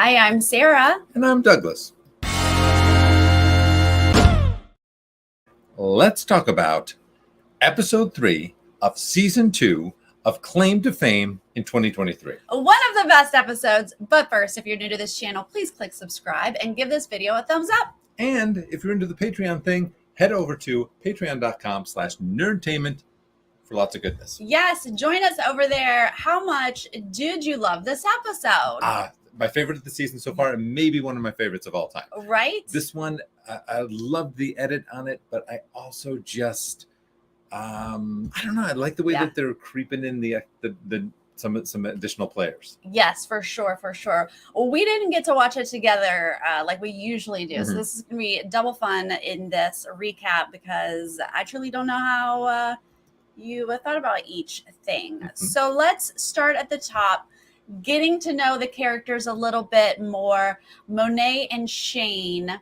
Hi, I'm Sarah. And I'm Douglas. Let's talk about episode 3 of season 2 of Claim to Fame in 2023. One of the best episodes. But first, if you're new to this channel, please click subscribe and give this video a thumbs up. And if you're into the Patreon thing, head over to patreon.com/nerdtainment for lots of goodness. Yes, join us over there. How much did you love this episode? My favorite of the season so far, and maybe one of my favorites of all time. Right? This one, I loved the edit on it, but I also just, I don't know. I like the way that they're creeping in some additional players. Yes, for sure. Well, we didn't get to watch it together like we usually do. So this is going to be double fun in this recap because I truly don't know how you thought about each thing. So let's start at the top. Getting to know the characters a little bit more. Monet and Shane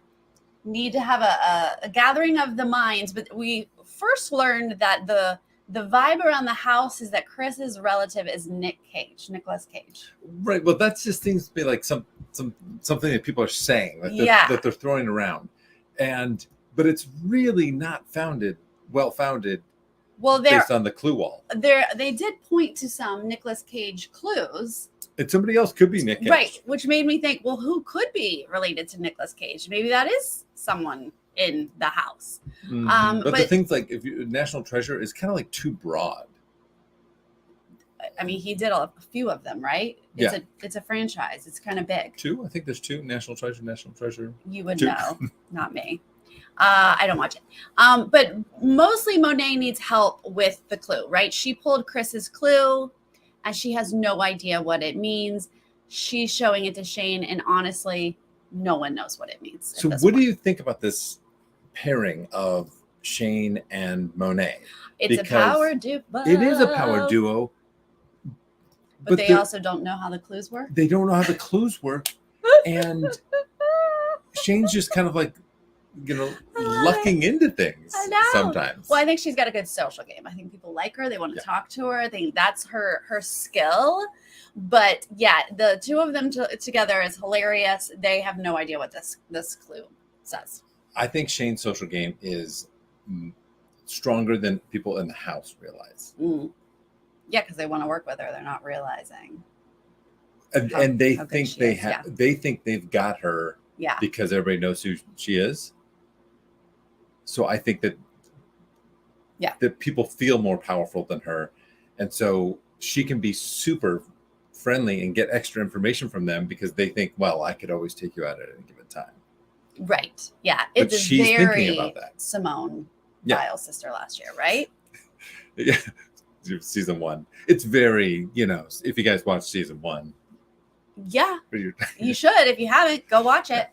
need to have a gathering of the minds, but we first learned that the vibe around the house is that Chris's relative is Nicolas Cage. Right. Well, that just seems to be like something that people are saying that they're throwing around, but it's really not well founded. Well, based on the clue wall. They did point to some Nicolas Cage clues. And somebody else could be Nick Cage. Right, which made me think, well, who could be related to Nicolas Cage? Maybe that is someone in the house. But the things like National Treasure is kind of like too broad. I mean, he did a few of them, right? It's a franchise. It's kind of big. 2? I think there's 2. National Treasure. You would know, not me. I don't watch it. But mostly Monet needs help with the clue, right? She pulled Chris's clue and she has no idea what it means. She's showing it to Shane, and honestly, no one knows what it means. So what do you think about this pairing of Shane and Monet? It's a power duo. It is a power duo. But they also don't know how the clues work. They don't know how the clues work. And Shane's just kind of like, lucking into things sometimes. Well, I think she's got a good social game. I think people like her. They want to talk to her. I think that's her skill. But yeah, the two of them together is hilarious. They have no idea what this clue says. I think Shane's social game is stronger than people in the house realize. Yeah, because they want to work with her. They're not realizing. And they think they think they've got her because everybody knows who she is. So I think that people feel more powerful than her. And so she can be super friendly and get extra information from them because they think, well, I could always take you out at any given time. Right. Yeah. But she's thinking about that. Simone Biles' sister last year, right? Yeah. Season 1. It's very, if you guys watch season 1. Yeah. You should. If you haven't, go watch it.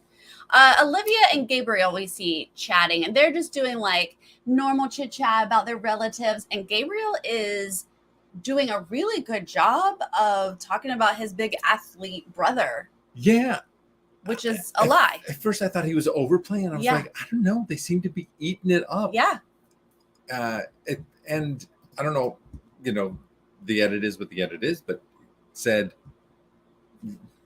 Olivia and Gabriel we see chatting, and they're just doing like normal chit chat about their relatives, and Gabriel is doing a really good job of talking about his big athlete brother. Yeah. Which is a lie. At first I thought he was overplaying. I was like, I don't know. They seem to be eating it up. Yeah. And I don't know, the edit is what the edit is, but said,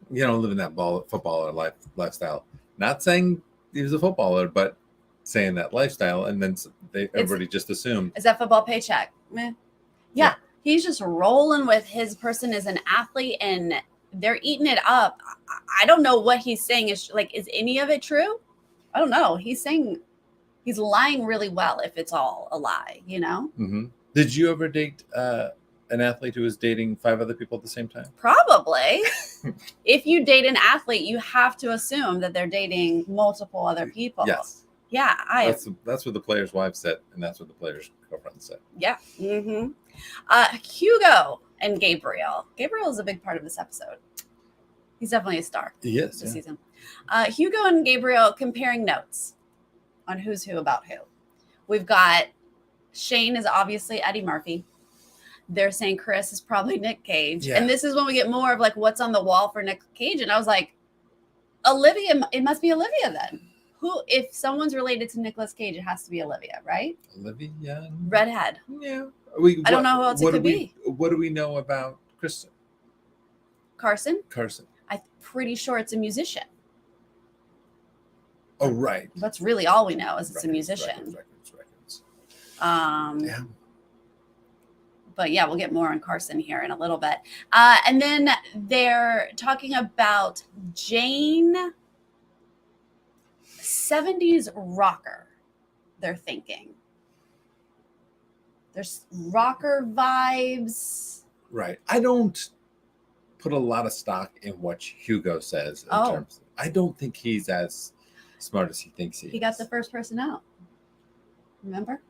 living that footballer lifestyle. Not saying he was a footballer, but saying that lifestyle, and then everybody just assumed. Is that football paycheck? Yeah. He's just rolling with his person as an athlete, and they're eating it up. I don't know what he's saying. Is any of it true? I don't know. He's saying he's lying really well if it's all a lie, Mm-hmm. Did you ever date an athlete who was dating 5 other people at the same time? Probably. If you date an athlete, you have to assume that they're dating multiple other people. Yes. Yeah. That's what the players' wives said, and that's what the players' girlfriends said. Yeah. Mm-hmm. Hugo and Gabriel. Gabriel is a big part of this episode. He's definitely a star. He is. This season. Hugo and Gabriel comparing notes on who's who about who. We've got Shane is obviously Eddie Murphy. They're saying Chris is probably Nick Cage. Yeah. And this is when we get more of like what's on the wall for Nick Cage. And I was like, Olivia, it must be Olivia then. Who, if someone's related to Nicolas Cage, it has to be Olivia, right? Olivia. Redhead. Yeah. I don't know who else it could be. What do we know about Kristen? Carson? I'm pretty sure it's a musician. Oh, right. That's really all we know is it's a musician. Records. Yeah. But yeah, we'll get more on Carson here in a little bit. And then they're talking about Jane, 70s rocker, they're thinking. There's rocker vibes. Right. I don't put a lot of stock in what Hugo says. I don't think he's as smart as he thinks he is. He got the first person out. Remember?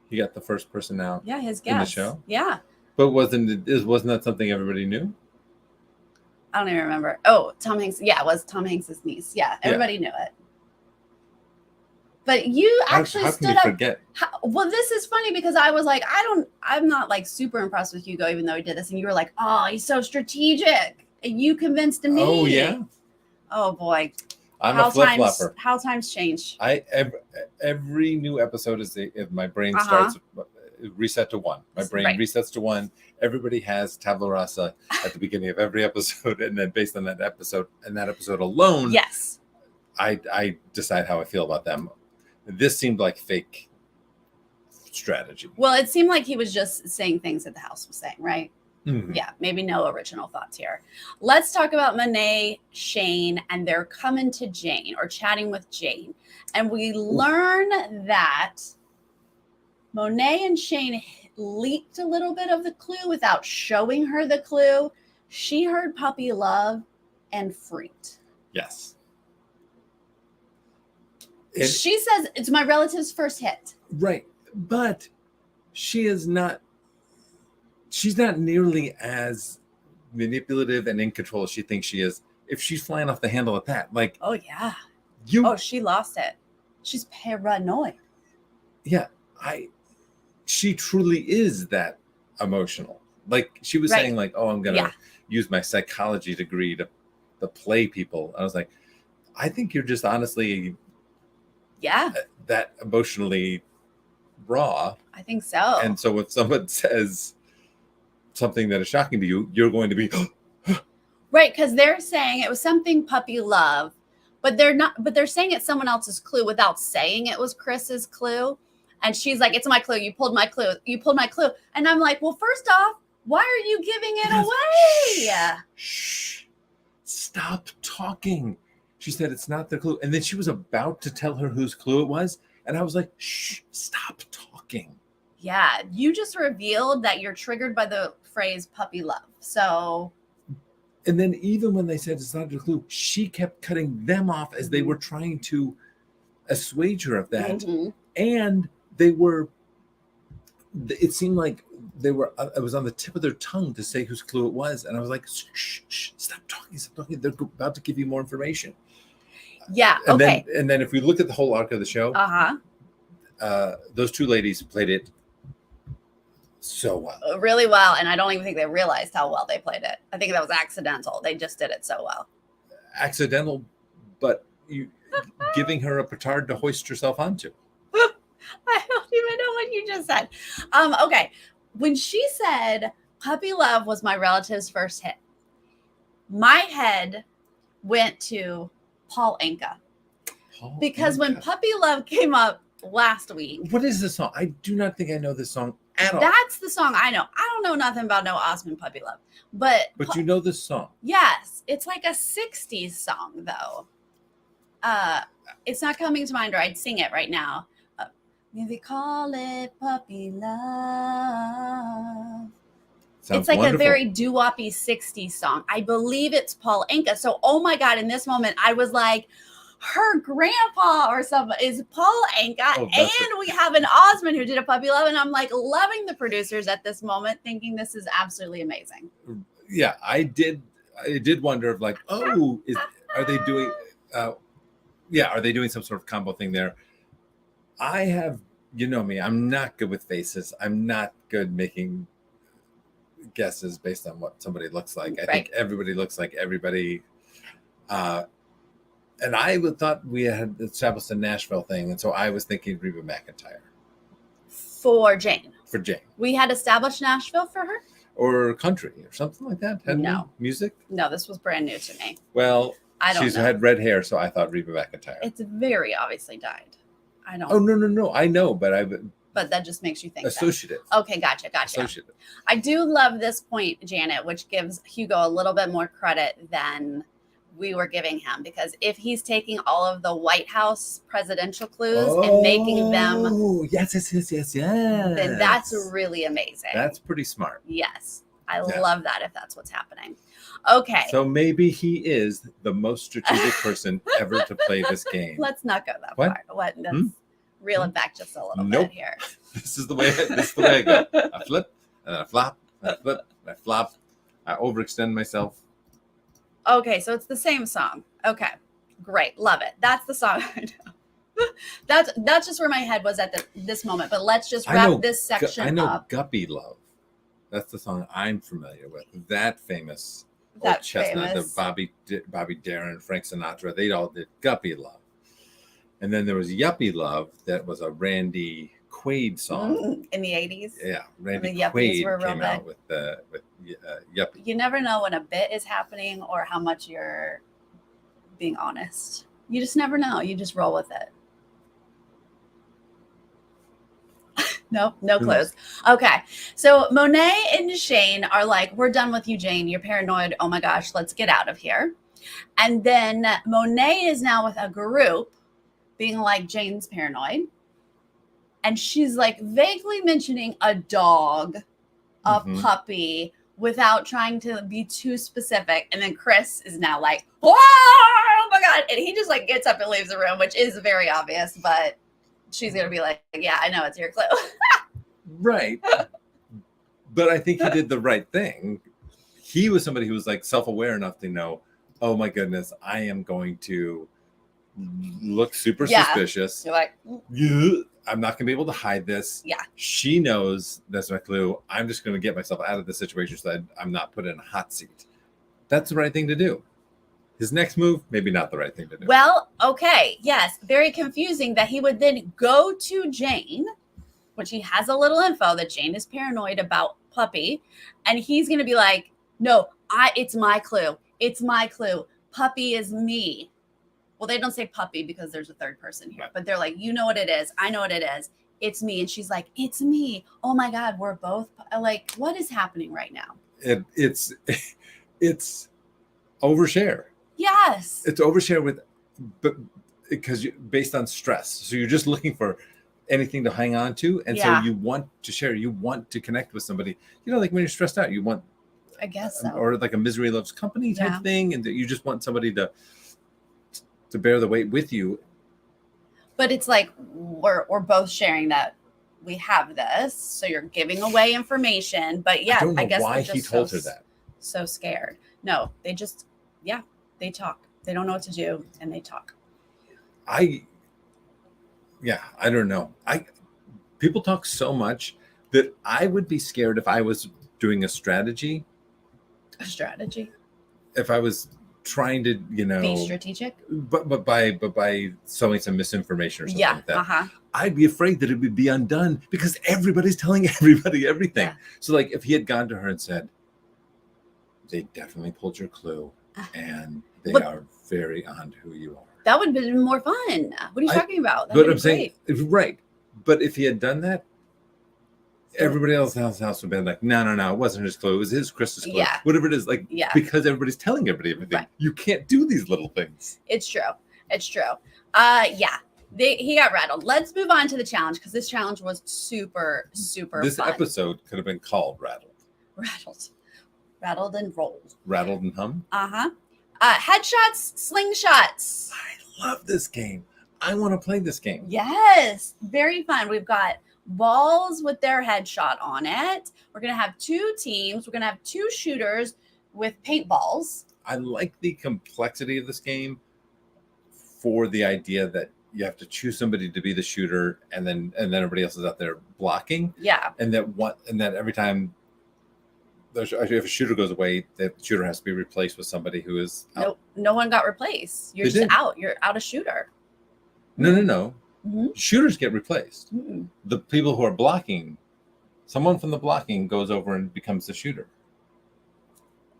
He got the first person out. Yeah, his guess. In the show? Yeah. But wasn't that something everybody knew? I don't even remember. Oh, Tom Hanks. Yeah, it was Tom Hanks' niece. Yeah, everybody knew it. But you actually stood up. Forget? Well, this is funny because I was like, I'm not like super impressed with Hugo, even though he did this. And you were like, oh, he's so strategic. And you convinced me. Oh, yeah. Oh, boy. I'm a flip-flopper. How times change. Every new episode is if my brain starts reset to 1. My brain resets to 1. Everybody has tabula rasa at the beginning of every episode, and then based on that episode alone, yes, I decide how I feel about them. This seemed like fake strategy. Well, it seemed like he was just saying things that the house was saying, right? Mm-hmm. Yeah, maybe no original thoughts here. Let's talk about Monet, Shane, and they're coming to Jane or chatting with Jane. And we learn that Monet and Shane leaked a little bit of the clue without showing her the clue. She heard puppy love and freaked. Yes. She says it's my relative's first hit. Right. But she's not nearly as manipulative and in control as she thinks she is. If she's flying off the handle at that, like, oh yeah, she lost it. She's paranoid. Yeah, she truly is that emotional. Like she was saying, like, oh, I'm gonna use my psychology degree to play people. I was like, I think you're just honestly, that emotionally raw. I think so. And so if someone says something that is shocking to you, you're going to be right, because they're saying it was something puppy love, but they're saying it's someone else's clue without saying it was Chris's clue. And she's like, it's my clue. You pulled my clue. And I'm like, well, first off, why are you giving it away? Shh. Stop talking. She said it's not the clue. And then she was about to tell her whose clue it was. And I was like, shh, stop talking. Yeah, you just revealed that you're triggered by the phrase puppy love. So. And then even when they said it's not a clue, she kept cutting them off as they were trying to assuage her of that. Mm-hmm. And it seemed like it was on the tip of their tongue to say whose clue it was. And I was like, shh, stop talking. They're about to give you more information. Yeah. And then if we look at the whole arc of the show, those two ladies played it so well. Really well. And I don't even think they realized how well they played it. I think that was accidental. They just did it so well. Accidental, but you giving her a petard to hoist herself onto. I don't even know what you just said. Okay. When she said puppy love was my relative's first hit, my head went to Paul Anka. Because when puppy love came up last week. What is this song? I do not think I know this song at all. That's the song I know. I don't know nothing about no Osmond puppy love. But you know this song? Yes. It's like a 60s song though. It's not coming to mind, or I'd sing it right now. Maybe call it puppy love. It's like wonderful. A very doo-woppy 60s song. I believe it's Paul Anka. So, oh my God, in this moment, I was like, her grandpa or something is Paul Anka. And we have an Osmond who did a puppy love. And I'm like loving the producers at this moment, thinking this is absolutely amazing. Yeah, I did wonder of like, are they doing, are they doing some sort of combo thing there? I have, you know me, I'm not good with faces. I'm not good making guesses based on what somebody looks like. I think everybody looks like everybody. And I thought we had established a Nashville thing. And so I was thinking Reba McEntire. For Jane. For Jane. We had established Nashville for her? or country or something like that? No. Music? No, this was brand new to me. Well, I don't know. Had red hair, so I thought Reba McEntire. It's very obviously dyed. I don't. Oh, no. I know, but But that just makes you think. Associative. Okay, gotcha. Associative. I do love this point, Janet, which gives Hugo a little bit more credit than we were giving him, because if he's taking all of the White House presidential clues and making them, yes, then that's really amazing. That's pretty smart. Yes, I love that if that's what's happening. Okay, so maybe he is the most strategic person ever to play this game. Let's not go that far. Let's reel it back just a little bit here. This is the way I go. I flip and I flop. I flip and I flop. I overextend myself. Okay, so it's the same song. Okay, great, love it. That's the song. I know. That's just where my head was at this moment. But let's just wrap this section up. I know Guppy Love. That's the song I'm familiar with. That famous old chestnut, the Bobby Darin, Frank Sinatra. They all did Guppy Love. And then there was Yuppie Love. That was a Randy Quaid song in the 80s. Yeah, Randy Quaid came out with Yuppie. You never know when a bit is happening or how much you're being honest. You just never know. You just roll with it. No clues. Okay, so Monet and Shane are like, we're done with you, Jane. You're paranoid. Oh my gosh, let's get out of here. And then Monet is now with a group being like, Jane's paranoid. And she's like vaguely mentioning a dog, a puppy, without trying to be too specific. And then Chris is now like, whoa, oh my God. And he just like gets up and leaves the room, which is very obvious, but she's going to be like, yeah, I know it's your clue. Right. But I think he did the right thing. He was somebody who was like self-aware enough to know, oh my goodness, I am going to look super suspicious. You're like, I'm not going to be able to hide this. Yeah. She knows that's my clue. I'm just going to get myself out of the situation so that I'm not put in a hot seat. That's the right thing to do. His next move, maybe not the right thing to do. Well, okay. Yes. Very confusing that he would then go to Jane, which he has a little info that Jane is paranoid about Puppy. And he's going to be like, no, it's my clue. It's my clue. Puppy is me. Well, they don't say puppy because there's a third person here, but they're like, you know what it is. I know what it is. It's me. And she's like, it's me. Oh my God, we're both like, what is happening right now? It's overshare. Yes. It's overshare because based on stress. So you're just looking for anything to hang on to. And so you want to share, you want to connect with somebody, like when you're stressed out, you want, I guess so. Or like a misery loves company type thing. And that you just want somebody to bear the weight with you. But it's like we're both sharing that we have this, so you're giving away information. But I don't know why he told her that. So scared. No, they just they talk. They don't know what to do, and they talk. I don't know. People talk so much that I would be scared if I was doing a strategy. A strategy. If I was trying to, be strategic, but by sowing some misinformation or something like that. I'd be afraid that it would be undone because everybody's telling everybody everything. So like if he had gone to her and said, they definitely pulled your clue and they are very on to who you are. That would have been more fun. What are you talking about? But I'm saying, right. But if he had done that, everybody else in the house would have been like, no, it wasn't his clue. It was his Chris's clue. Yeah. Whatever it is, like, because everybody's telling everybody everything. Right. You can't do these little things. It's true. He got rattled. Let's move on to the challenge because this challenge was super, super This fun. episode could have been called Rattled. Rattled and rolled. Rattled and hum? Headshots, slingshots. I love this game. I want to play this game. Yes. Very fun. We've got balls with their headshot on it. We're going to have 2 teams. We're going to have 2 shooters with paintballs. I like the complexity of this game for the idea that you have to choose somebody to be the shooter and then everybody else is out there blocking. Yeah. And that every time if a shooter goes away, the shooter has to be replaced with somebody who is out. No one got replaced. You're just out. You're out a shooter. No. Mm-hmm. Shooters get replaced. Mm-mm. The people who are blocking Someone from the blocking goes over and becomes the shooter.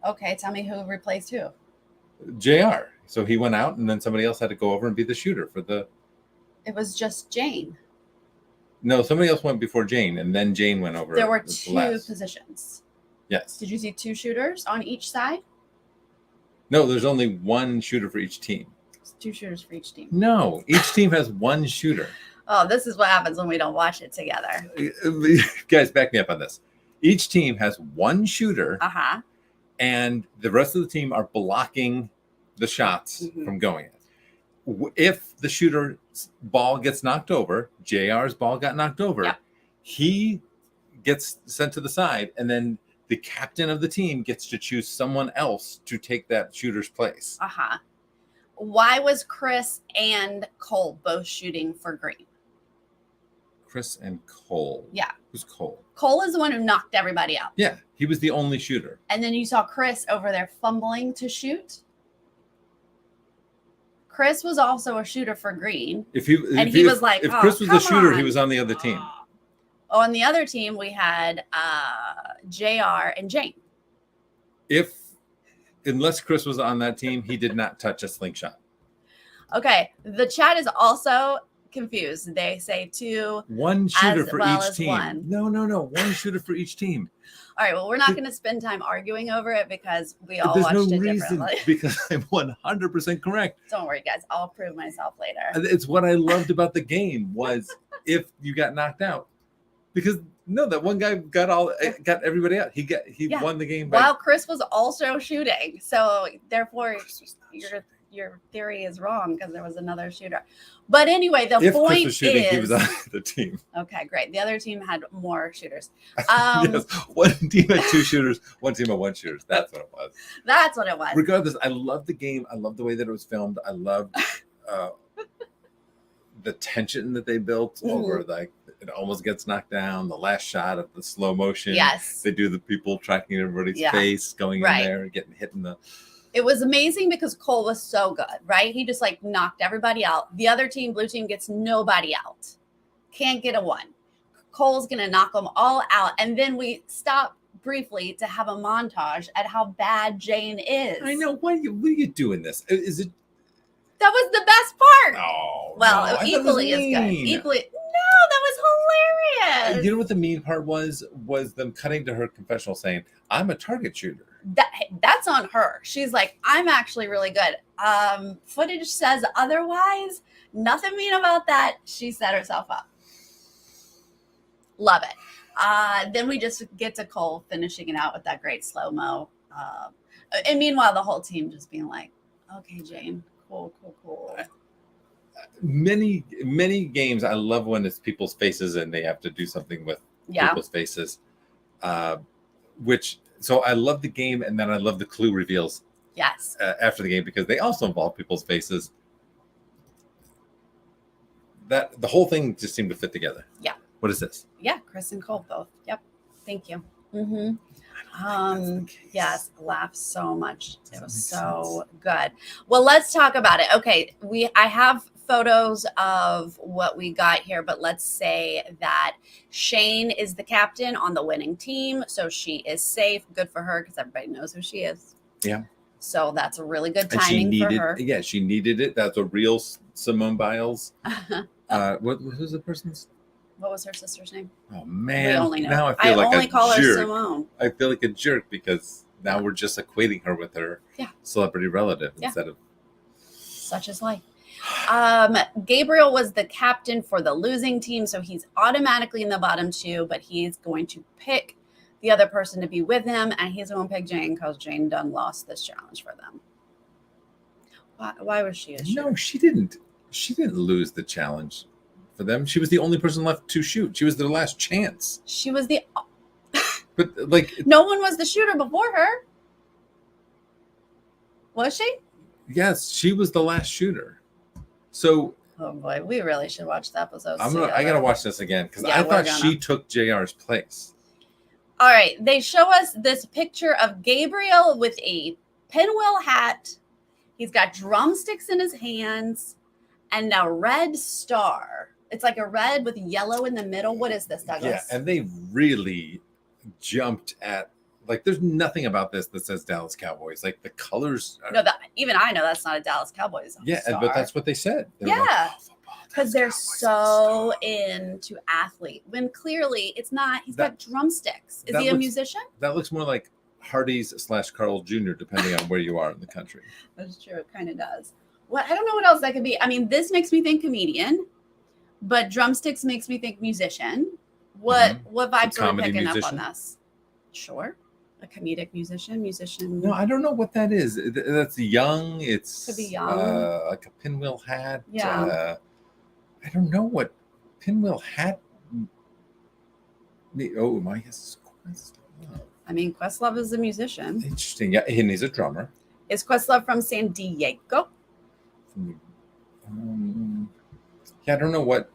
Okay, tell me who replaced who. JR. So he went out, and then somebody else had to go over and be the shooter for the. It was just Jane. No, somebody else went before Jane, and then Jane went over. There were two positions. Yes. Did you see two shooters on each side? No, there's only one shooter for each team. There's two shooters for each team. No, each team has one shooter. Oh, this is what happens when we don't watch it together. Guys, back me up on this. Each team has one shooter. Uh-huh. And the rest of the team are blocking the shots from going in. If the shooter's ball gets knocked over, JR's ball got knocked over, he gets sent to the side, and then the captain of the team gets to choose someone else to take that shooter's place. Uh-huh. Why was Chris and Cole both shooting for green? Chris and Cole. Yeah. Who's Cole? Cole is the one who knocked everybody out. Yeah, he was the only shooter. And then you saw Chris over there fumbling to shoot. Chris was also a shooter for green. If he was like, if Chris was a shooter, he was on the other team. Oh, on the other team, we had JR and Jane. Unless Chris was on that team, he did not touch a slingshot. Okay, the chat is also confused. They say two. One shooter for well each team. One. No. One shooter for each team. All right. Well, we're not going to spend time arguing over it because we all There's watched no it reason differently. Because I'm 100% correct. Don't worry, guys. I'll prove myself later. It's what I loved about the game was if you got knocked out, because that one guy got everybody out. He won the game. While Chris was also shooting, so therefore your theory is wrong because there was another shooter. But anyway, the point Chris was shooting, is he was on the team. Okay, great. The other team had more shooters. Yes, one team had two shooters, one team had one shooter. That's what it was. That's what it was. Regardless, I love the game. I love the way that it was filmed. I loved the tension that they built over it almost gets knocked down. The last shot of the slow motion. Yes. They do the people tracking everybody's face, going in there and getting hit in the. It was amazing because Cole was so good, right? He just knocked everybody out. The other team, blue team, gets nobody out. Can't get a one. Cole's going to knock them all out. And then we stop briefly to have a montage at how bad Jane is. I know. What are you doing this? Is it? That was the best part. Oh, well, equally as good. Equally. No, that was hilarious. You know what the mean part was them cutting to her confessional saying, "I'm a target shooter." That's on her. She's like, I'm actually really good. Footage says otherwise. Nothing mean about that. She set herself up. Love it. Then we just get to Cole finishing it out with that great slow-mo. And meanwhile, the whole team just being like, okay, Jane, cool. Many games, I love when it's people's faces and they have to do something with people's faces. So I love the game, and then I love the clue reveals. Yes. After the game, because they also involve people's faces. That the whole thing just seemed to fit together. Yeah. What is this? Yeah, Chris and Cole both. Yep. Thank you. Yes, laughed so much. It was so good. Well, let's talk about it. Okay, I have photos of what we got here, but let's say that Shane is the captain on the winning team, so she is safe. Good for her because everybody knows who she is. Yeah. So that's a really good timing for her. Yeah, she needed it. That's a real Simone Biles. Who's the person's? What was her sister's name? Oh man! We only know. Now I feel like only a call jerk. her Simone. I feel like a jerk because now we're just equating her with her celebrity relative instead of. Such is life. Gabriel was the captain for the losing team, so he's automatically in the bottom two, but he's going to pick the other person to be with him, and he's going to pick Jane because Jane done lost this challenge for them. Why was she a shooter? No, she didn't. She didn't lose the challenge for them. She was the only person left to shoot. She was their last chance. She was the... But no one was the shooter before her. Was she? Yes, she was the last shooter. So, oh boy, we really should watch the episodes. I gotta watch this again because I thought she took JR's place. All right, they show us this picture of Gabriel with a pinwheel hat. He's got drumsticks in his hands and a red star It's like a red with yellow in the middle. What is this, Douglas? Yeah, and they really jumped at, like, there's nothing about this that says Dallas Cowboys. Like, the colors. Even I know that's not a Dallas Cowboys Yeah, star. but that's what they said. Yeah. Because they're so into athlete. When clearly it's not. He's got drumsticks. Is he a musician? That looks more like Hardee's / Carl Jr., depending on where you are in the country. That's true. It kind of does. I don't know what else that could be. I mean, this makes me think comedian, but drumsticks makes me think musician. What vibes are we picking up on this? Sure. A comedic musician. No, I don't know what that is. That's young. Could be young. Like a pinwheel hat. Yeah. I don't know what pinwheel hat. Oh, my guess is Questlove. I mean, Questlove is a musician. Interesting. Yeah, and he's a drummer. Is Questlove from San Diego? Yeah, I don't know what.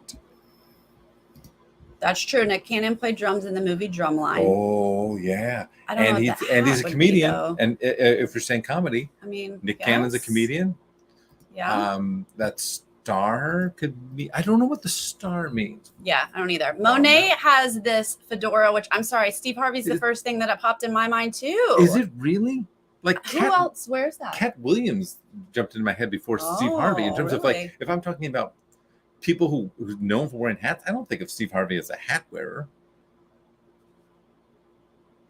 That's true. Nick Cannon played drums in the movie Drumline. Oh yeah, I don't know and he's a comedian. And if you're saying comedy, I mean, Nick Cannon's a comedian. Yeah. That star could be. I don't know what the star means. Yeah, I don't either. Monet has this fedora, which I'm sorry, Steve Harvey's the first thing that popped in my mind too. Is it really? Like who else wears that? Cat Williams jumped into my head before Steve Harvey in terms of, like, if I'm talking about people who's known for wearing hats, I don't think of Steve Harvey as a hat wearer.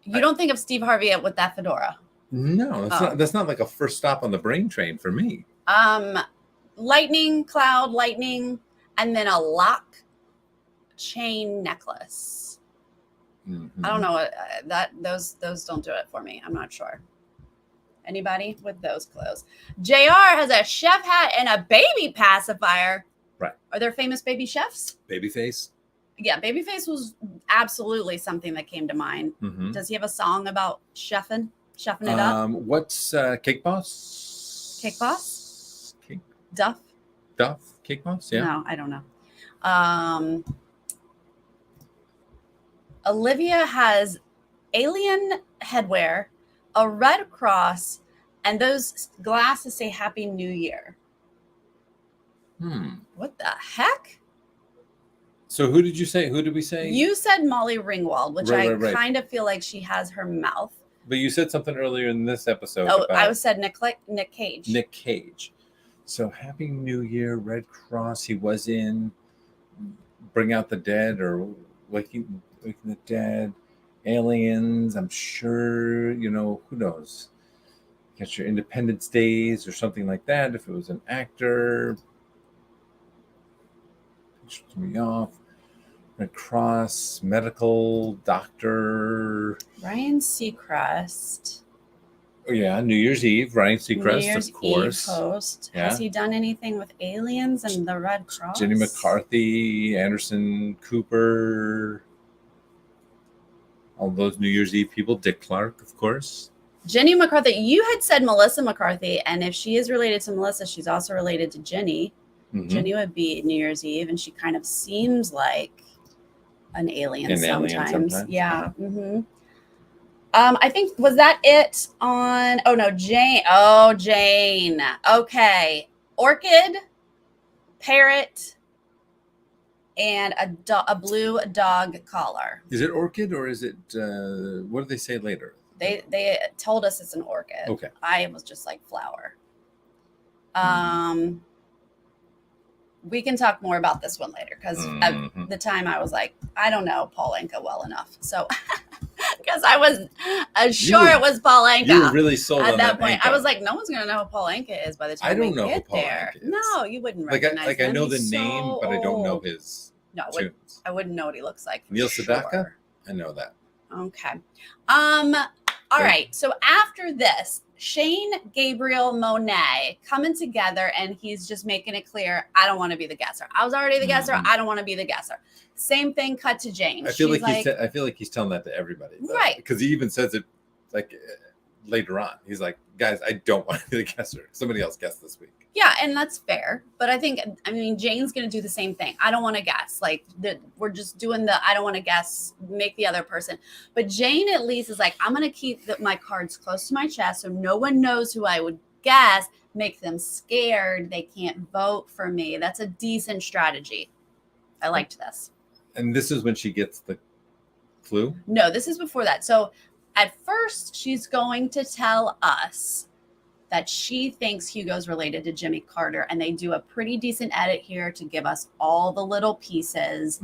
You don't think of Steve Harvey with that fedora? No, that's not like a first stop on the brain train for me. Lightning, cloud, lightning, and then a lock chain necklace. I don't know what those don't do it for me. I'm not sure. Anybody with those clothes? JR has a chef hat and a baby pacifier. Right. Are there famous baby chefs? Babyface? Yeah, Babyface was absolutely something that came to mind. Mm-hmm. Does he have a song about chefing it up? What's Cake Boss? Cake Boss? Duff? Cake Boss? Yeah. No, I don't know. Olivia has alien headwear, a red cross, and those glasses say Happy New Year. What the heck? So who did you say? Who did we say? You said Molly Ringwald, which I kind of feel like she has her mouth. But you said something earlier in this episode. I said Nick Cage. Nick Cage. So Happy New Year, Red Cross. He was in Bring Out the Dead or Waking the Dead. Aliens, I'm sure, who knows? Get your Independence Days or something like that. If it was an actor, pisses me off. Red Cross, medical, doctor. Ryan Seacrest. Oh, yeah, New Year's Eve. Ryan Seacrest, New Year's of course. Eve host. Yeah. Has he done anything with aliens and the Red Cross? Jenny McCarthy, Anderson Cooper. All those New Year's Eve people. Dick Clark, of course. Jenny McCarthy. You had said Melissa McCarthy, and if she is related to Melissa, she's also related to Jenny. Mm-hmm. Jenny would be New Year's Eve, and she kind of seems like an alien sometimes. Yeah. Mm-hmm. I think, was that it on? Oh no, Jane. Oh, Jane. Okay, orchid, parrot, and a blue dog collar. Is it orchid or is it? What did they say later? They told us it's an orchid. Okay. I was just like flower. We can talk more about this one later because at the time I was like, I don't know Paul Anka well enough, so because I was sure it was Paul Anka. You were really sold at on that point. Anka. I was like, no one's gonna know who Paul Anka is by the time we get there. No, you wouldn't recognize him. I know the name, but I don't know his tunes. I wouldn't know what he looks like. Neil Sedaka? I know that. Okay. All right. So after this, Shane, Gabriel, Monet coming together, and he's just making it clear, I don't want to be the guesser. I was already the guesser. I don't want to be the guesser. Same thing. Cut to Jane. I feel like he's telling that to everybody, right? Because he even says it like later on. He's like, guys, I don't want to be the guesser. Somebody else guessed this week. Yeah, and that's fair. But I mean, Jane's going to do the same thing. I don't want to guess. Like, we're just doing I don't want to guess, make the other person. But Jane at least is like, I'm going to keep my cards close to my chest so no one knows who I would guess, make them scared. They can't vote for me. That's a decent strategy. I liked this. And this is when she gets the clue? No, this is before that. So at first, she's going to tell us that she thinks Hugo's related to Jimmy Carter, and they do a pretty decent edit here to give us all the little pieces.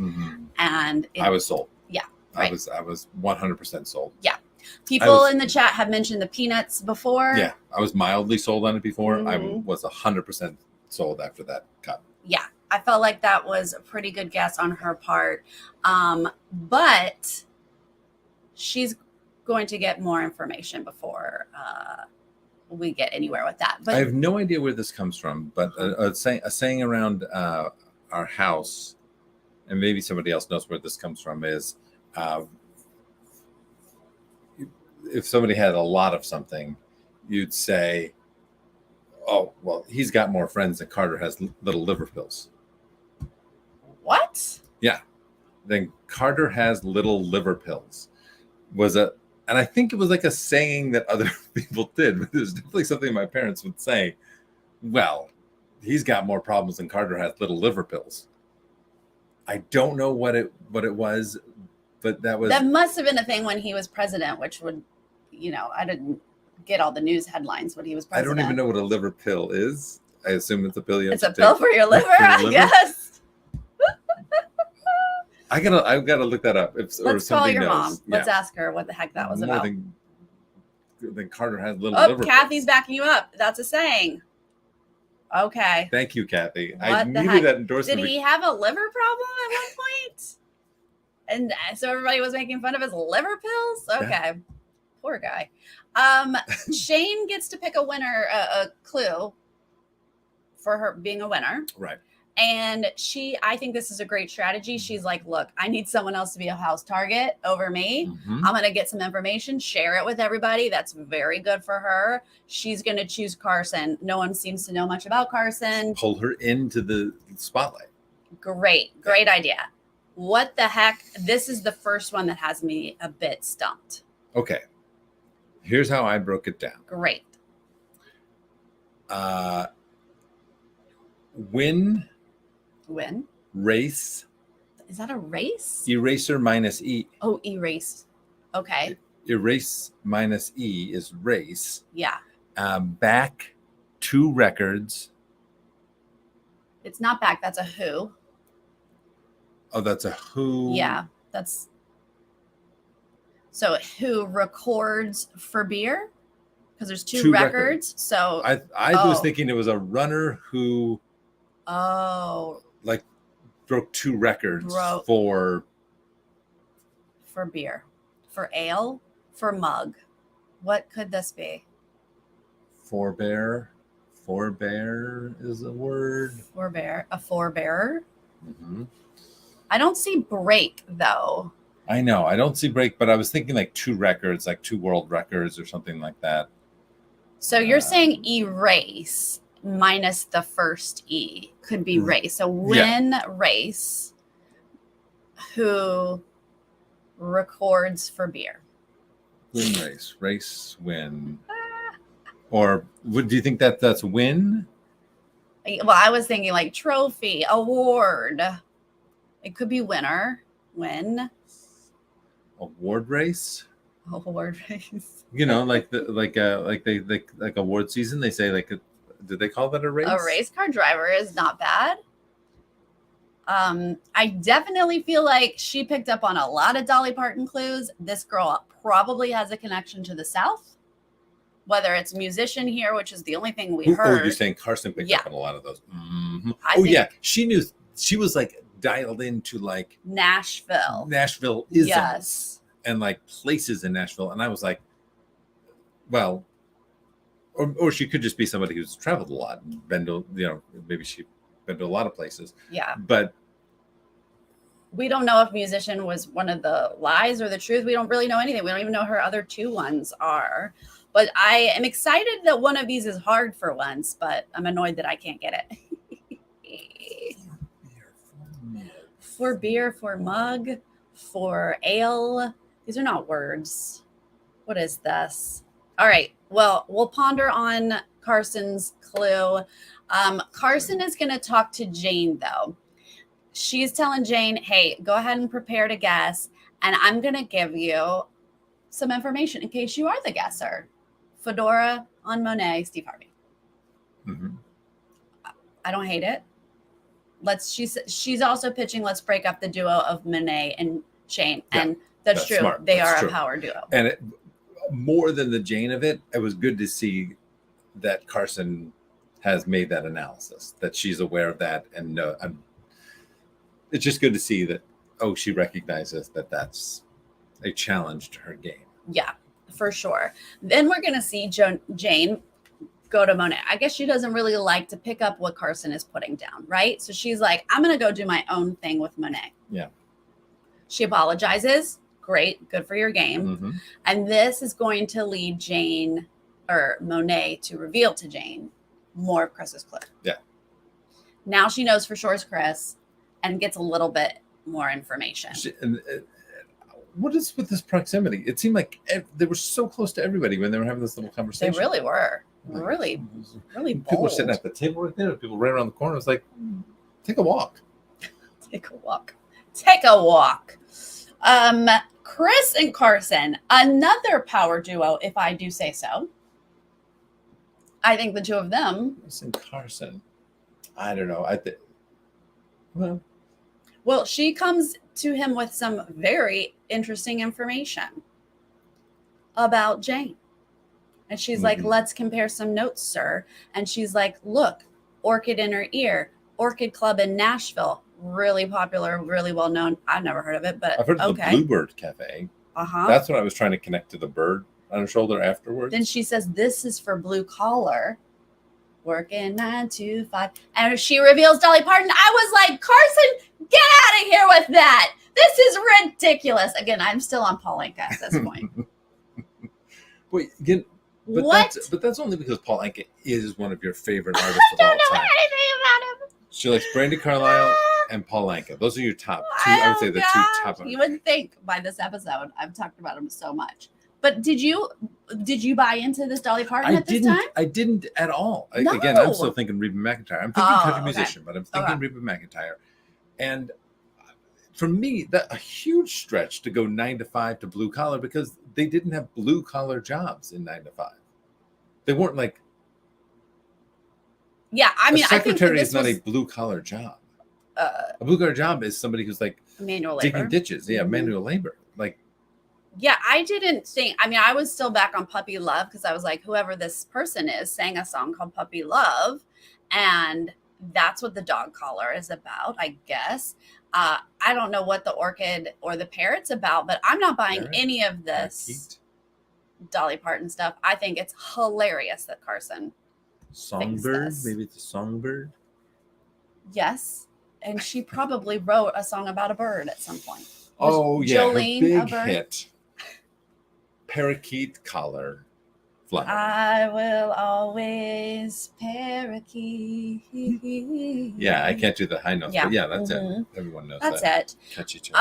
And I was sold. Yeah, right. I was 100% sold. Yeah. People in the chat have mentioned the peanuts before. Yeah, I was mildly sold on it before. I was 100% sold after that cut. Yeah, I felt like that was a pretty good guess on her part. But she's going to get more information before we get anywhere with that. But I have no idea where this comes from, but a saying around our house, and maybe somebody else knows where this comes from, is if somebody had a lot of something, you'd say, oh, well, he's got more friends than Carter has little liver pills. What? Yeah. Then Carter has little liver pills. And I think it was like a saying that other people did, but there's definitely something my parents would say. Well, he's got more problems than Carter has little liver pills. I don't know what it was, but that must have been a thing when he was president, which would, I didn't get all the news headlines when he was president. I don't even know what a liver pill is. I assume it's a pill. It's a pill for your liver, I guess. I gotta look that up. Let's call your mom. Let's ask her what the heck that was about. Then Carter has little liver. Kathy's backing you up. That's a saying. Okay. Thank you, Kathy. I needed that endorsement. Did he have a liver problem at one point? And so everybody was making fun of his liver pills? Okay. Yeah. Poor guy. Shane gets to pick a winner, a clue for her being a winner. Right. And I think this is a great strategy. She's like, look, I need someone else to be a house target over me. I'm going to get some information, share it with everybody. That's very good for her. She's going to choose Carson. No one seems to know much about Carson. Pull her into the spotlight. Great idea. What the heck? This is the first one that has me a bit stumped. Okay. Here's how I broke it down. Great. Win. Race. Is that a race? Eraser minus E. Oh, erase. Okay. Erase minus E is race. Yeah. Back 2 records. It's not back. That's a who. Oh, that's a who. Yeah. So who records for beer? Because there's two records. So I was thinking it was a runner who broke 2 records for beer, for ale, for mug. What could this be? Forebear is a word. A forebearer. I don't see break though. I know. I don't see break, but I was thinking like 2 records, like 2 world records or something like that. So you're saying erase minus the first E could be race. So win race, who records for beer. Win race win. Or do you think that's win? Well, I was thinking like trophy, award. It could be winner, win. Award race. Award race. Like award season. They say did they call that a race? A race car driver is not bad. I definitely feel like she picked up on a lot of Dolly Parton clues. This girl probably has a connection to the South, whether it's musician here, which is the only thing we heard. Oh, you're saying Carson picked up on a lot of those. She knew. She was dialed into Nashville isms. Yes. And places in Nashville. And I was like, well, or she could just be somebody who's traveled a lot and been to, maybe she's been to a lot of places. Yeah. But we don't know if musician was one of the lies or the truth. We don't really know anything. We don't even know her other 2 ones are. But I am excited that one of these is hard for once, but I'm annoyed that I can't get it. For beer, for mug, for ale. These are not words. What is this? All right. Well, we'll ponder on Carson's clue. Carson is going to talk to Jane, though. she's telling Jane, hey, go ahead and prepare to guess. And I'm going to give you some information in case you are the guesser. Fedora on Monet, Steve Harvey. Mm-hmm. I don't hate it. She's also pitching, let's break up the duo of Monet and Jane. Yeah, and that's true. Smart. They are a power duo. And more than the Jane of it, it was good to see that Carson has made that analysis, that she's aware of that. And it's just good to see that, she recognizes that that's a challenge to her game. Yeah, for sure. Then we're going to see Jane go to Monet. I guess she doesn't really like to pick up what Carson is putting down, right? So she's like, I'm going to go do my own thing with Monet. Yeah. She apologizes. Great. Good for your game. Mm-hmm. And this is going to lead Monet to reveal to Jane more of Chris's clue. Yeah. Now she knows for sure it's Chris and gets a little bit more information. What is with this proximity? It seemed like they were so close to everybody when they were having this little conversation. They really were. Really bold. People were sitting at the table right there. People ran around the corner. It was like, take a walk. Take a walk. Chris and Carson, another power duo, if I do say so. I think the two of them. Chris and Carson. I don't know. Well, she comes to him with some very interesting information about Jane. And she's like, let's compare some notes, sir. And she's like, look, Orchid in her ear, Orchid Club in Nashville. Really popular, really well known. I've never heard of it, but I've heard of the Bluebird Cafe. Uh-huh. That's what I was trying to connect to the bird on her shoulder afterwards. Then she says, this is for blue collar. Working 9 to 5. And she reveals Dolly Parton. I was like, Carson, get out of here with that. This is ridiculous. Again, I'm still on Paul Anka at this point. Wait, again, but that's only because Paul Anka is one of your favorite artists of all time. I don't know anything about him. She likes Brandi Carlile and Paul Anka. Those are your top two. I would say the two top. You would think by this episode I've talked about him so much. But did you buy into this Dolly Parton at this time? I didn't at all. No. Again, I'm still thinking Reba McEntire. I'm thinking country musician, but I'm thinking Reba McEntire. And for me, that a huge stretch to go 9 to 5 to blue collar because they didn't have blue collar jobs in 9 to 5. They weren't like. Yeah, I mean, secretary is not a blue collar job. A blue collar job is somebody who's like manual digging labor. Ditches. Yeah, manual labor. Like. Yeah, I didn't think. I mean, I was still back on Puppy Love because I was like, whoever this person is sang a song called Puppy Love, and that's what the dog collar is about, I guess. I don't know what the orchid or the parrot's about, but I'm not buying any of this Dolly Parton stuff. I think it's hilarious that Carson Songbird, maybe it's a songbird. Yes, and she probably wrote a song about a bird at some point. Jolene, her big hit. Parakeet collar. Fly. I will always parakeet. Yeah, I can't do the high notes, but that's it. Everyone knows that's that. It. Catchy tune.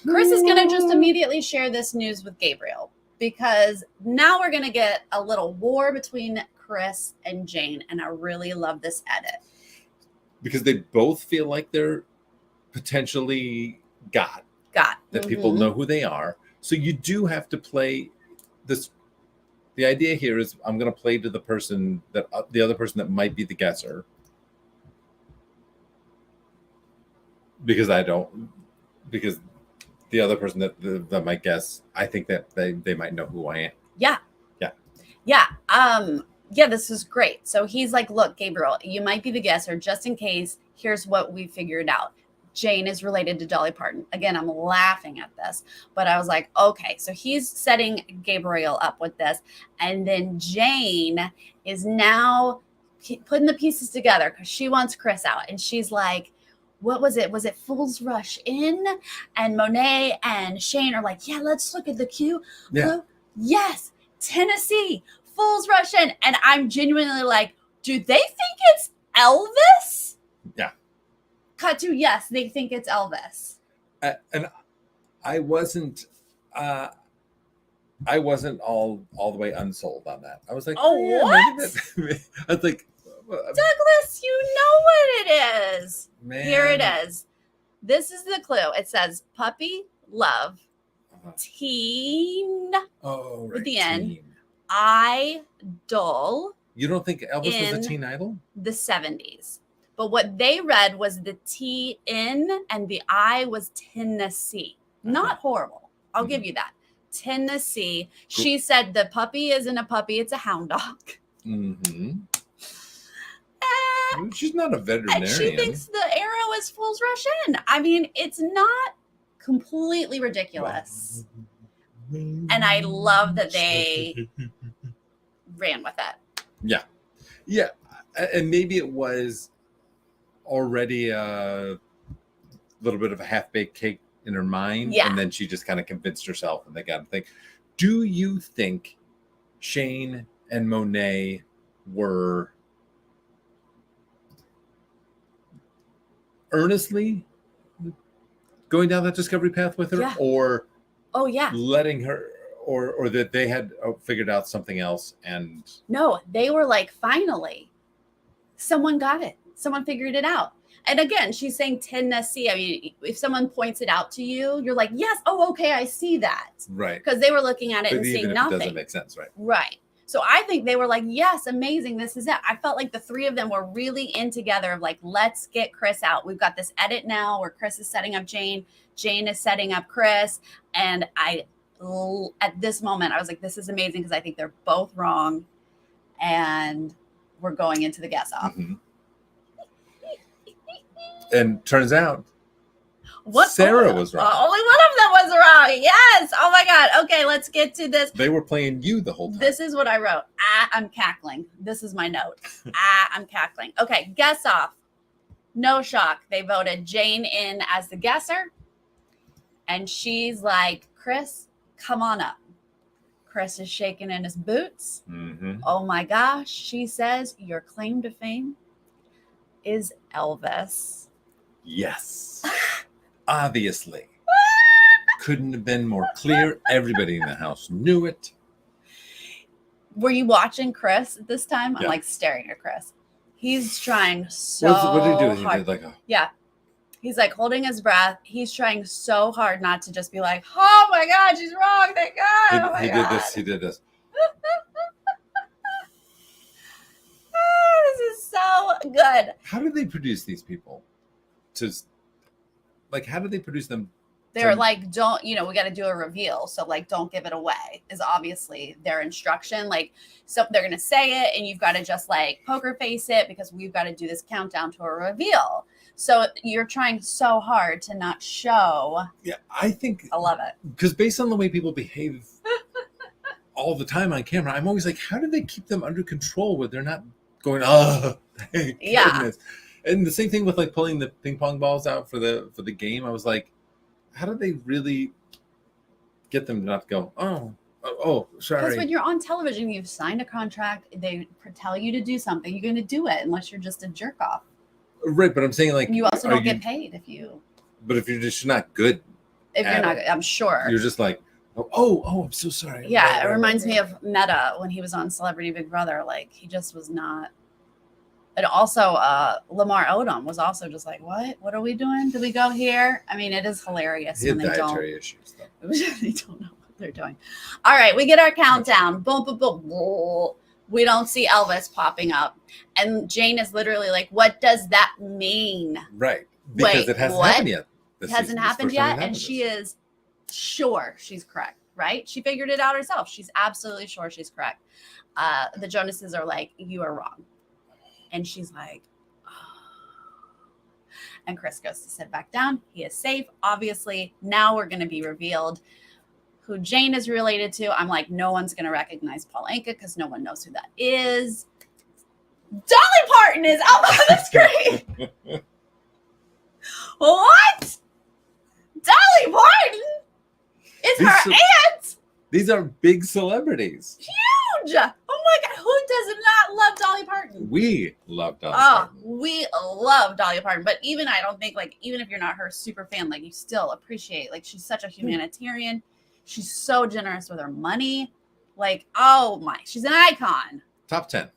Chris is going to just immediately share this news with Gabriel because now we're going to get a little war between Chris and Jane, and I really love this edit. Because they both feel like they're potentially got. That people know who they are. So you do have to play this. The idea here is I'm going to play to the person that the other person that might be the guesser. Because the other person that might guess, I think that they might know who I am. Yeah. This is great. So he's like, look, Gabriel, you might be the guesser. Just in case, here's what we figured out. Jane is related to Dolly Parton. Again, I'm laughing at this, but I was like, okay, so he's setting Gabriel up with this. And then Jane is now putting the pieces together because she wants Chris out. And she's like, what was it? Was it Fools Rush In? And Monet and Shane are like, yeah, let's look at the cue. Yeah. Yes, Tennessee, Fools Rush In. And I'm genuinely like, do they think it's Elvis? Yeah. Cut to yes, they think it's Elvis. And I wasn't all the way unsold on that. I was like, what? I was like, Douglas, you know what it is. Man. Here it is. This is the clue. It says puppy, love, teen, with the N, idol. You don't think Elvis was a teen idol? The 70s. But what they read was the T in and the I was Tennessee. Not horrible. I'll give you that. Tennessee. Cool. She said the puppy isn't a puppy, it's a hound dog. Mm-hmm. She's not a veterinarian. And she thinks the arrow is Fool's Rush In. I mean, it's not completely ridiculous. And I love that they ran with it. Yeah. Yeah. And maybe it was already a little bit of a half-baked cake in her mind. Yeah. And then she just kind of convinced herself and they got to think. Do you think Shane and Monet were earnestly going down that discovery path with her, or letting her, or that they had figured out something else? And no, they were like, finally someone got it, someone figured it out. And again, she's saying Tennessee. I mean, if someone points it out to you, you're like, yes, oh, okay, I see that, right? Because they were looking at it and seeing nothing. It doesn't make sense, right? So I think they were like, yes, amazing. This is it. I felt like the three of them were really in together of like, let's get Chris out. We've got this edit now where Chris is setting up Jane. Jane is setting up Chris. And at this moment, I was like, this is amazing because I think they're both wrong. And we're going into the guess off. Mm-hmm. And turns out Sarah was wrong. Only one of them was wrong. Yes. Oh my God. Okay, let's get to this. They were playing you the whole time. This is what I wrote. I'm cackling. This is my note. I'm cackling. Okay, guess off. No shock. They voted Jane in as the guesser. And she's like, Chris, come on up. Chris is shaking in his boots. Mm-hmm. Oh my gosh. She says, your claim to fame is Elvis. Yes. Obviously. Couldn't have been more clear. Everybody in the house knew it. Were you watching Chris at this time? I'm like staring at Chris. He's trying so hard. What did he do? He did like a... Yeah. He's like holding his breath. He's trying so hard not to just be like, oh my God, she's wrong. Thank God. He did this. He did this. This is so good. How do they produce these people? How do they produce them? They're like, don't, we got to do a reveal. So like, don't give it away is obviously their instruction. Like, so they're going to say it and you've got to just like poker face it because we've got to do this countdown to a reveal. So you're trying so hard to not show. Yeah, I love it. Because based on the way people behave all the time on camera, I'm always like, how do they keep them under control where they're not going, oh, thank goodness. And the same thing with like pulling the ping pong balls out for the game. I was like, how do they really get them not to go, oh, sorry? Because when you're on television, you've signed a contract. They tell you to do something. You're going to do it unless you're just a jerk off. Right, but I'm saying like you also don't get paid if you. But if you're just not good. If you're not, I'm sure you're just like, oh, I'm so sorry. Yeah, it reminds me of Meta when he was on Celebrity Big Brother. Like he just was not. And also, Lamar Odom was also just like, what are we doing? Did we go here? I mean, it is hilarious when they dietary issues, though. They don't know what they're doing. All right, we get our countdown. Boom, boom, boom, boom. We don't see Elvis popping up. And Jane is literally like, what does that mean? Right. Because it hasn't happened yet. It hasn't happened yet. And she is sure she's correct, right? She figured it out herself. She's absolutely sure she's correct. The Jonases are like, you are wrong. And she's like, oh. And Chris goes to sit back down. He is safe. Obviously, now we're going to be revealed who Jane is related to. I'm like, no one's going to recognize Paul Anka because no one knows who that is. Dolly Parton is up on the screen. What? Dolly Parton is her aunt. These are big celebrities. Huge. Oh my God. Who does not love Dolly Parton? We love Dolly Parton. We love Dolly Parton. But even I don't think like, even if you're not her super fan, like you still appreciate, like she's such a humanitarian. She's so generous with her money. Like, oh my, she's an icon. Top 10.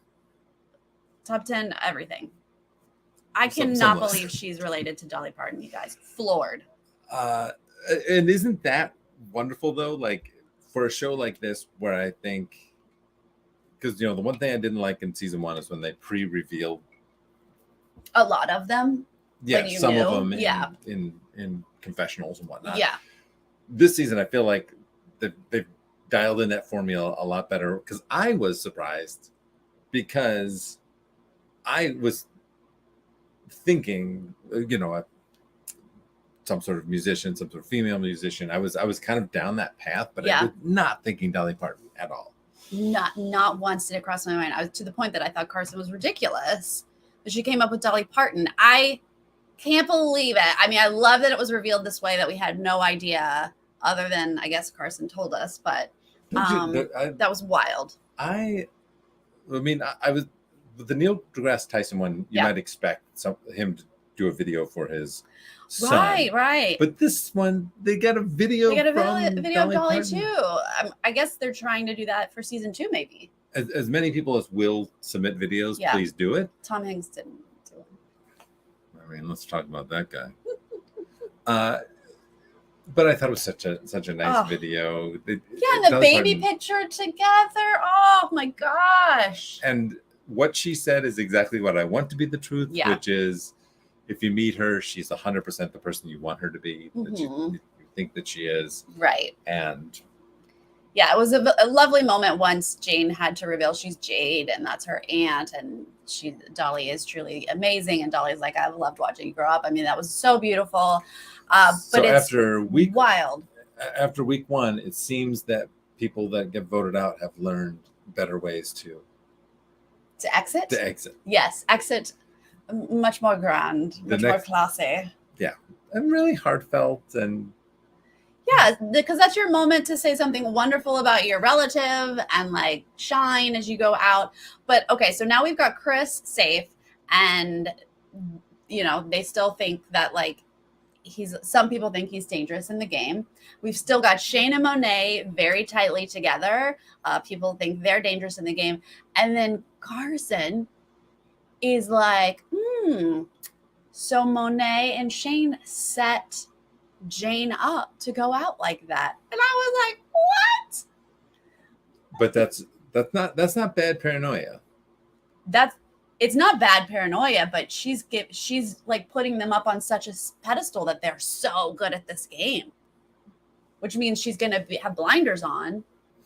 Top 10, everything. I cannot believe she's related to Dolly Parton, you guys. Floored. And isn't that wonderful, though? Like, for a show like this, where I think, because, the one thing I didn't like in season 1 is when they pre-revealed a lot of them. Yeah, some of them in confessionals and whatnot. Yeah. This season, I feel like they've dialed in that formula a lot better, because I was surprised, because I was thinking, some sort of musician, some sort of female musician. I was kind of down that path, but I was not thinking Dolly Parton at all. Not once did it cross my mind. I was to the point that I thought Carson was ridiculous, but she came up with Dolly Parton. I can't believe it. I mean, I love that it was revealed this way, that we had no idea, other than, I guess, Carson told us, but that was wild. I was with the Neil deGrasse Tyson one. You might expect him to do a video for his son. Right. But this one, they got a video. They got a video of Dolly too. I guess they're trying to do that for season 2, maybe. As many people as will submit videos, please do it. Tom Hanks didn't do it. I mean, let's talk about that guy. But I thought it was such a nice video. And the baby picture together. Oh my gosh. And what she said is exactly what I want to be the truth, which is, if you meet her, she's 100% the person you want her to be, that you think that she is. Right. And yeah, it was a lovely moment once Jane had to reveal she's Jade and that's her aunt, and Dolly is truly amazing. And Dolly's like, I've loved watching you grow up. I mean, that was so beautiful. But it's wild. After week 1, it seems that people that get voted out have learned better ways to exit. Yes, exit. Much more grand, more classy. Yeah, and really heartfelt, and because that's your moment to say something wonderful about your relative and like shine as you go out. But okay, so now we've got Chris safe, and they still think that like some people think he's dangerous in the game. We've still got Shane and Monet very tightly together. People think they're dangerous in the game, and then Carson is like, so Monet and Shane set Jane up to go out like that. And I was like, what? But that's not bad paranoia. It's not bad paranoia, but she's like putting them up on such a pedestal that they're so good at this game, which means she's going to have blinders on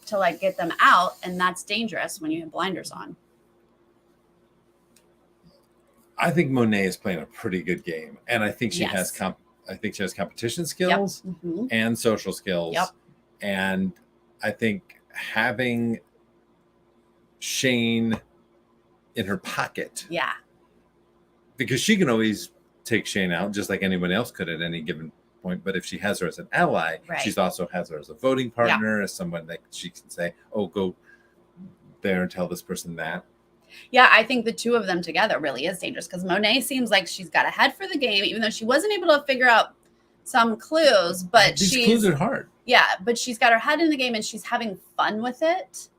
to like get them out. And that's dangerous when you have blinders on. I think Monet is playing a pretty good game, and I think she has competition skills and social skills. Yep. And I think having Shane in her pocket, because she can always take Shane out just like anyone else could at any given point. But if she has her as an ally, she also has her as a voting partner, as someone that she can say, "Oh, go there and tell this person that." Yeah, I think the two of them together really is dangerous, because Monet seems like she's got a head for the game, even though she wasn't able to figure out some clues. But these clues are hard. Yeah, but she's got her head in the game and she's having fun with it.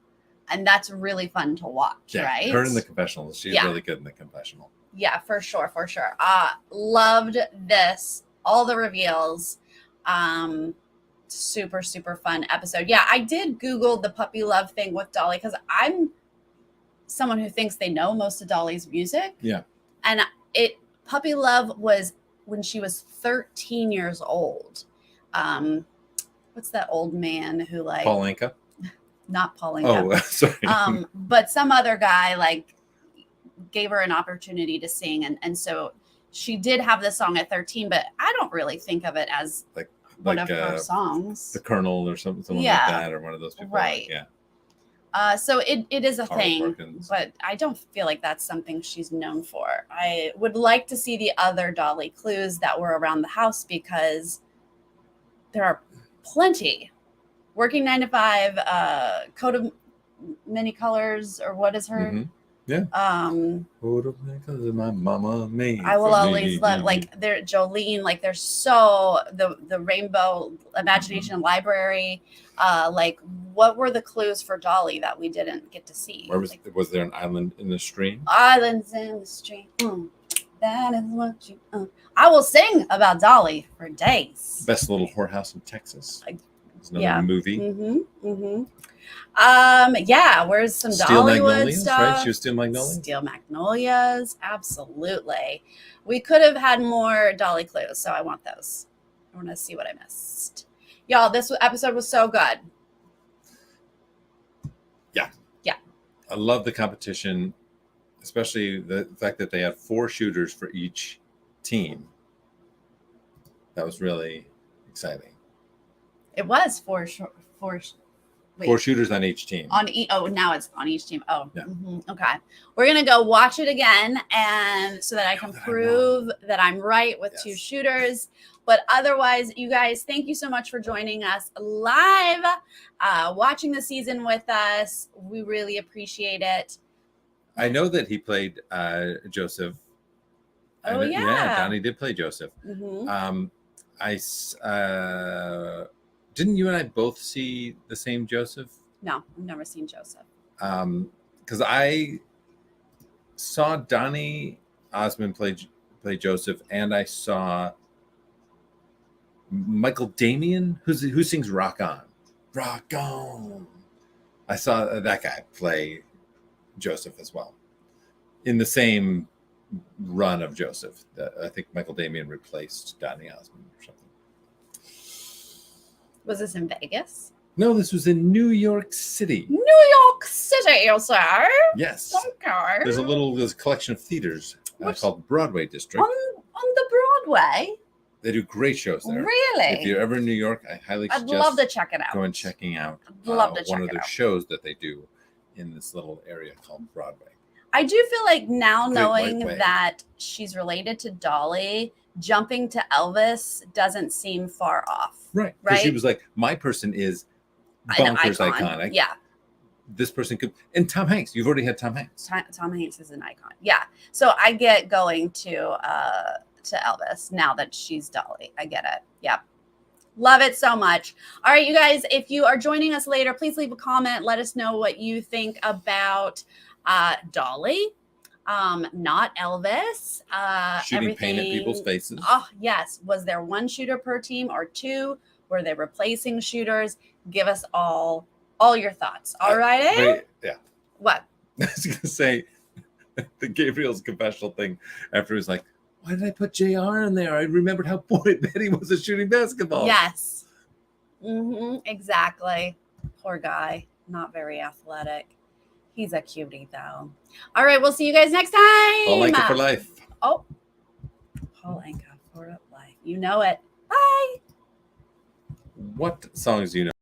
And that's really fun to watch, right? Her in the confessional. She's really good in the confessional. Yeah, for sure. Loved this. All the reveals. Super, super fun episode. Yeah, I did Google the puppy love thing with Dolly, because I'm someone who thinks they know most of Dolly's music. Yeah. And Puppy Love was when she was 13 years old. What's that old man who like Paul Anka? Not Paul Anka. Oh, sorry. But some other guy like gave her an opportunity to sing, and so she did have this song at 13, but I don't really think of it as one of her songs. The Colonel or something like that, or one of those people. Right. So it is a thing, but I don't feel like that's something she's known for. I would like to see the other Dolly clues that were around the house, because there are plenty. Working 9 to 5, coat of many colors, or what is her? Mm-hmm. Yeah. Coat of many colors, my mama made. I will always love they're Jolene. Like there's the Rainbow Imagination Library. What were the clues for Dolly that we didn't get to see? Where was there an island in the stream? Islands in the stream. That is what you. I will sing about Dolly for days. Best Little Whorehouse in Texas. It's another movie. Yeah. Where's some Steel Dollywood Magnolias, stuff? right? She was Steel Magnolias. Steel Magnolias, absolutely. We could have had more Dolly clues, so I want those. I want to see what I missed. Y'all, this episode was so good. Yeah. I love the competition, especially the fact that they had 4 shooters for each team. That was really exciting. It was 4 shooters on each team. Now it's on each team. Oh, yeah. Okay. We're gonna go watch it again, and so that I can prove that I'm right with 2 shooters. But otherwise, you guys, thank you so much for joining us live, watching the season with us. We really appreciate it. I know that he played Joseph. Oh, yeah. Donnie did play Joseph. Didn't you and I both see the same Joseph? No, I've never seen Joseph. Because I saw Donnie Osmond play Joseph, and I saw Michael Damian, who sings "Rock On." Rock on. I saw that guy play Joseph as well, in the same run of Joseph. I think Michael Damian replaced Donnie Osmond or something. Was this in Vegas? No, this was in New York City. New York City, sir. Yes. Okay. There's a collection of theaters called Broadway District. On the Broadway? They do great shows there. Really? If you're ever in New York, I highly suggest I'd love to check it out. Going checking out one of their shows that they do in this little area called Broadway. I do feel like now, knowing that she's related to Dolly, jumping to Elvis doesn't seem far off. Right. Because she was like, my person is bonkers iconic. Yeah. This person could, and Tom Hanks. You've already had Tom Hanks. Tom Hanks is an icon. Yeah. So I get going to Elvis now that she's Dolly. I get it. Yep. Love it so much. All right, you guys, if you are joining us later, please leave a comment. Let us know what you think about Dolly, not Elvis. Shooting paint at people's faces. Oh, yes. Was there 1 shooter per team or 2? Were they replacing shooters? Give us all your thoughts. All right. Yeah. What? I was going to say the Gabriel's confessional thing after he was like, why did I put JR in there? I remembered how bored Betty was at shooting basketball. Yes. Exactly. Poor guy. Not very athletic. He's a cutie, though. All right. We'll see you guys next time. Paul Anka for life. Oh. Paul Anka for life. You know it. Bye. What songs do you know?